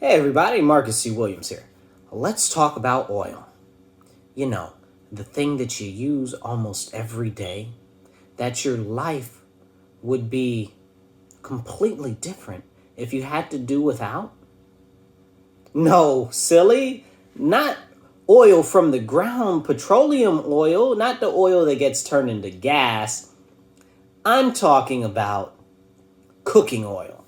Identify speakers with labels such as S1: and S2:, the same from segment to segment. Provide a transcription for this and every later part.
S1: Hey everybody, Marcus C. Williams here. Let's talk about oil. You know, the thing that you use almost every day, that your life would be completely different if you had to do without. No, silly. Not oil from the ground, petroleum oil, not the oil that gets turned into gas. I'm talking about cooking oil.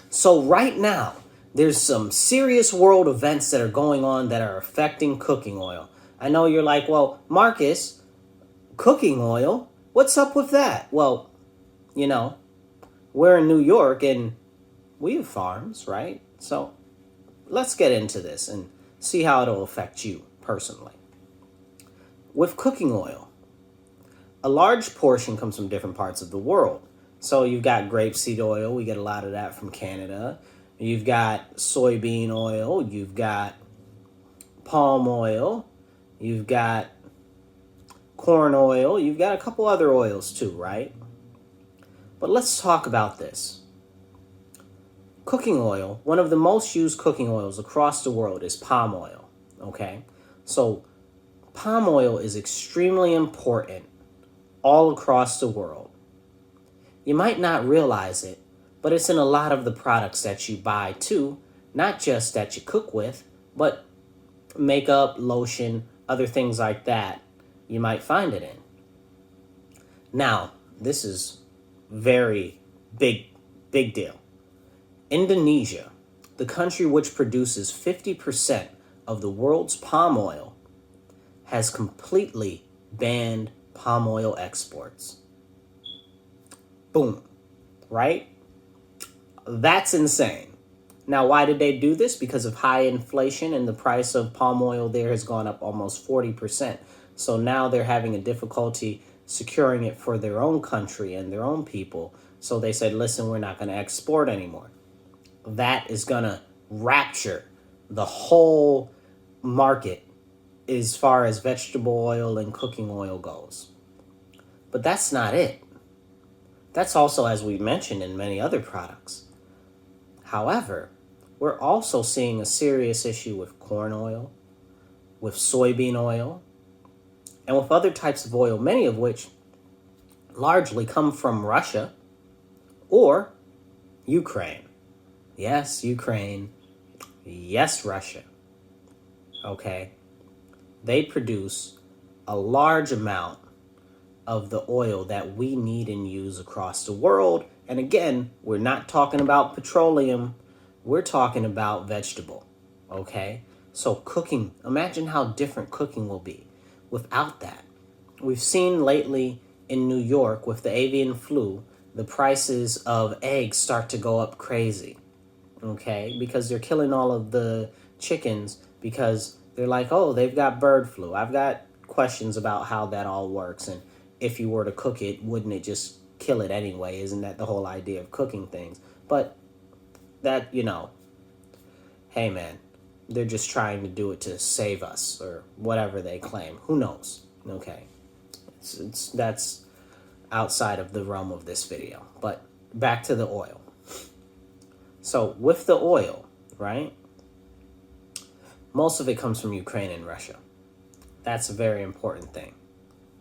S1: So right now, there's some serious world events that are going on that are affecting cooking oil. I know you're like, well, Marcus, cooking oil? What's up with that? Well, you know, we're in New York and we have farms, right? So let's get into this and see how it'll affect you personally. With cooking oil, a large portion comes from different parts of the world. So you've got grapeseed oil, we get a lot of that from Canada. You've got soybean oil, you've got palm oil, you've got corn oil, you've got a couple other oils too, right? But let's talk about this. Cooking oil, one of the most used cooking oils across the world is palm oil, okay? So palm oil is extremely important all across the world. You might not realize it, but it's in a lot of the products that you buy too, not just that you cook with, but makeup, lotion, other things like that, you might find it in. Now, this is very big deal. Indonesia, the country which produces 50% of the world's palm oil, has completely banned palm oil exports. Boom, right? That's insane. Now, why did they do this? Because of high inflation and the price of palm oil there has gone up almost 40%. So now they're having a difficulty securing it for their own country and their own people. So they said, listen, we're not going to export anymore. That is going to rapture the whole market as far as vegetable oil and cooking oil goes. But that's not it. That's also, as we mentioned, in many other products. However, we're also seeing a serious issue with corn oil, with soybean oil, and with other types of oil, many of which largely come from Russia or Ukraine. Yes, Ukraine. Yes, Russia. Okay? They produce a large amount of the oil that we need and use across the world. And again, we're not talking about petroleum. We're talking about vegetable. Okay? So cooking, imagine how different cooking will be without that. We've seen lately in New York with the avian flu, the prices of eggs start to go up crazy. Okay? Because they're killing all of the chickens because they're like, oh, they've got bird flu. I've got questions about how that all works. And if you were to cook it, wouldn't it just kill it anyway? Isn't that the whole idea of cooking things? But that, hey man, they're just trying to do it to save us or whatever they claim. Who knows? Okay. That's outside of the realm of this video. But back to the oil. So with the oil, right? Most of it comes from Ukraine and Russia. That's a very important thing.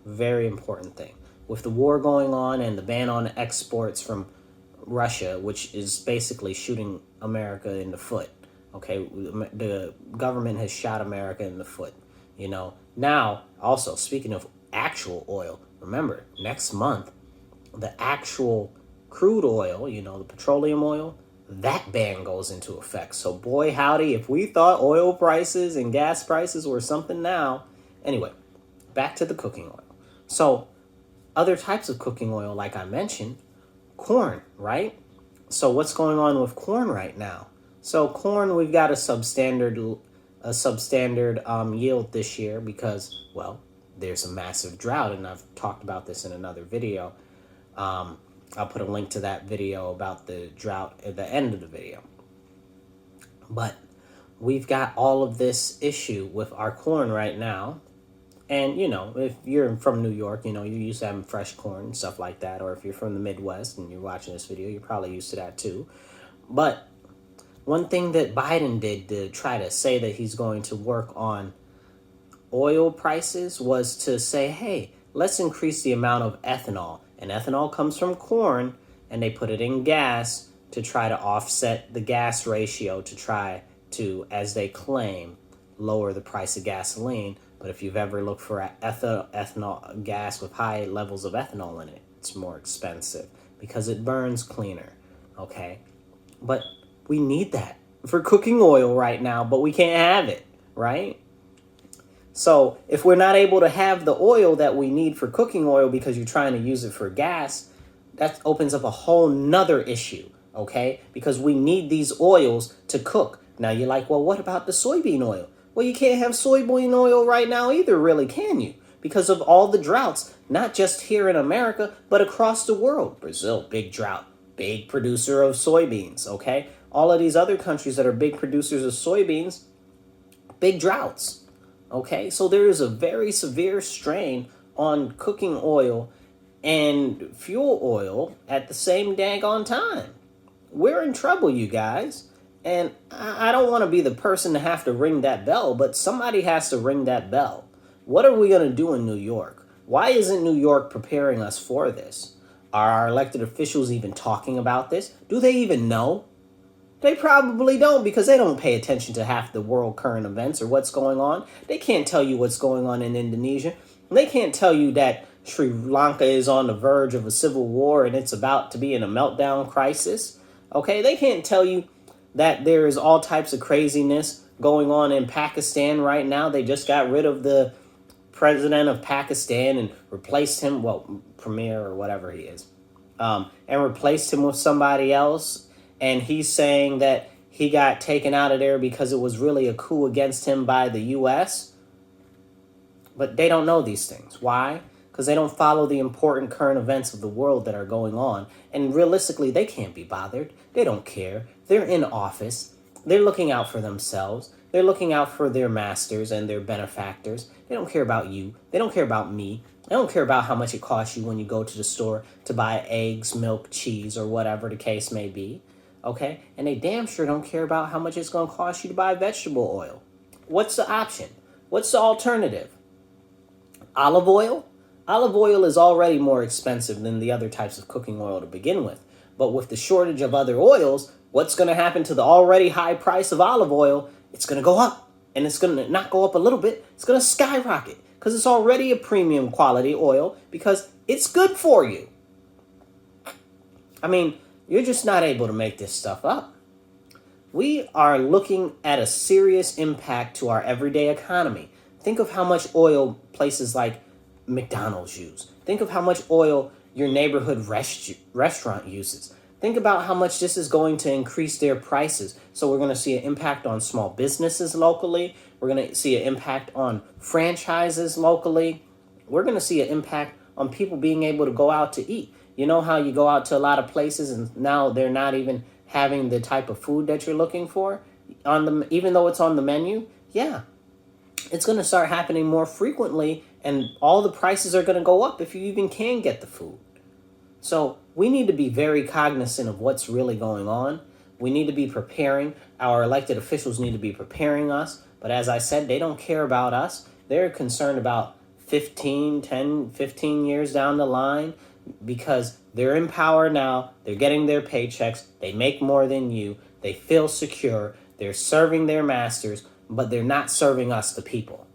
S1: Very important thing. With the war going on and the ban on exports from Russia, which is basically shooting America in the foot. Okay, the government has shot America in the foot. Now, also, speaking of actual oil, remember, next month, the actual crude oil, the petroleum oil, that ban goes into effect. So boy, howdy, if we thought oil prices and gas prices were something now. Anyway, back to the cooking oil. So other types of cooking oil, like I mentioned, corn, right? So what's going on with corn right now? So corn, we've got a substandard yield this year because, well, there's a massive drought, and I've talked about this in another video. I'll put a link to that video about the drought at the end of the video. But we've got all of this issue with our corn right now. And, if you're from New York, you're used to having fresh corn and stuff like that. Or if you're from the Midwest and you're watching this video, you're probably used to that too. But One thing that Biden did to try to say that he's going to work on oil prices was to say, hey, let's increase the amount of ethanol. And ethanol comes from corn, and they put it in gas to try to offset the gas ratio to try to, as they claim, lower the price of gasoline. But if you've ever looked for ethanol gas with high levels of ethanol in it, it's more expensive because it burns cleaner. Okay? But we need that for cooking oil right now, but we can't have it, right? So if we're not able to have the oil that we need for cooking oil because you're trying to use it for gas, that opens up a whole nother issue, okay? Because we need these oils to cook. Now you're like, well, what about the soybean oil? Well, you can't have soybean oil right now either, really, can you? Because of all the droughts, not just here in America, but across the world. Brazil, big drought, big producer of soybeans, okay? All of these other countries that are big producers of soybeans, big droughts. Okay, so there is a very severe strain on cooking oil and fuel oil at the same daggone time. We're in trouble, you guys. And I don't want to be the person to have to ring that bell, but somebody has to ring that bell. What are we going to do in New York? Why isn't New York preparing us for this? Are our elected officials even talking about this? Do they even know? They probably don't, because they don't pay attention to half the world current events or what's going on. They can't tell you what's going on in Indonesia. They can't tell you that Sri Lanka is on the verge of a civil war and it's about to be in a meltdown crisis. Okay, they can't tell you that there is all types of craziness going on in Pakistan right now. They just got rid of the president of Pakistan and replaced him, well, premier or whatever he is, and replaced him with somebody else. And he's saying that he got taken out of there because it was really a coup against him by the U.S. But they don't know these things. Why? Because they don't follow the important current events of the world that are going on. And realistically, they can't be bothered. They don't care. They're in office. They're looking out for themselves. They're looking out for their masters and their benefactors. They don't care about you. They don't care about me. They don't care about how much it costs you when you go to the store to buy eggs, milk, cheese, or whatever the case may be. Okay? And they damn sure don't care about how much it's going to cost you to buy vegetable oil. What's the option? What's the alternative? Olive oil? Olive oil is already more expensive than the other types of cooking oil to begin with. But with the shortage of other oils, what's going to happen to the already high price of olive oil? It's going to go up. And it's going to not go up a little bit. It's going to skyrocket because it's already a premium quality oil because it's good for you. I mean, you're just not able to make this stuff up. We are looking at a serious impact to our everyday economy. Think of how much oil places like McDonald's use. Think of how much oil your neighborhood restaurant uses. Think about how much this is going to increase their prices. So we're going to see an impact on small businesses locally. We're going to see an impact on franchises locally. We're going to see an impact on people being able to go out to eat. You know how you go out to a lot of places and now they're not even having the type of food that you're looking for on the, even though it's on the menu? Yeah. It's going to start happening more frequently, and all the prices are going to go up if you even can get the food. So we need to be very cognizant of what's really going on. We need to be preparing. Our elected officials need to be preparing us. But as I said, they don't care about us. They're concerned about 15 years down the line because they're in power now. They're getting their paychecks. They make more than you. They feel secure. They're serving their masters, but they're not serving us, the people.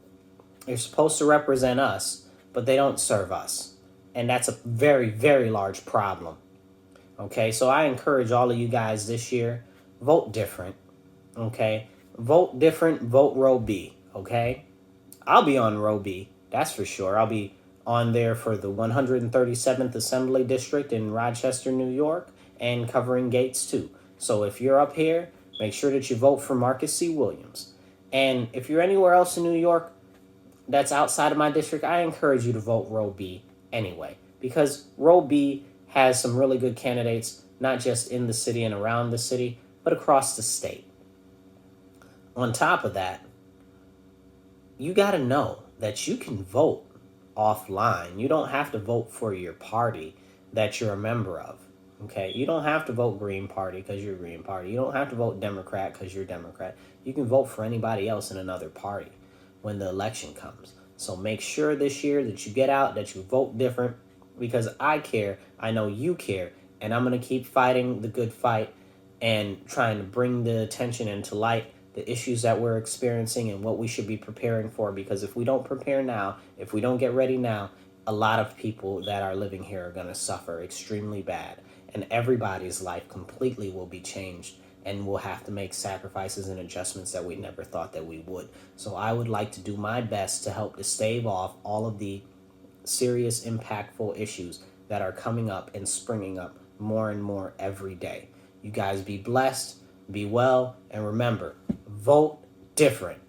S1: They're supposed to represent us, but they don't serve us. And that's a very, very large problem. Okay, so I encourage all of you guys this year, vote different. Okay, vote different, vote row B. Okay, I'll be on row B, that's for sure. I'll be on there for the 137th Assembly District in Rochester, New York, and covering Gates too. So if you're up here, make sure that you vote for Marcus C. Williams. And if you're anywhere else in New York that's outside of my district, I encourage you to vote row B anyway, because row B has some really good candidates, not just in the city and around the city, but across the state. On top of that, you got to know that you can vote offline. You don't have to vote for your party that you're a member of. Okay, you don't have to vote Green Party because you're Green Party. You don't have to vote Democrat because you're Democrat. You can vote for anybody else in another party when the election comes. So make sure this year that you get out, that you vote different, because I care. I know you care, and I'm gonna keep fighting the good fight and trying to bring the attention into light the issues that we're experiencing and what we should be preparing for. Because if we don't prepare now, if we don't get ready now, a lot of people that are living here are going to suffer extremely bad, and everybody's life completely will be changed, and we'll have to make sacrifices and adjustments that we never thought that we would. So I would like to do my best to help to stave off all of the serious, impactful issues that are coming up and springing up more and more every day. You guys be blessed, be well, and remember, vote different.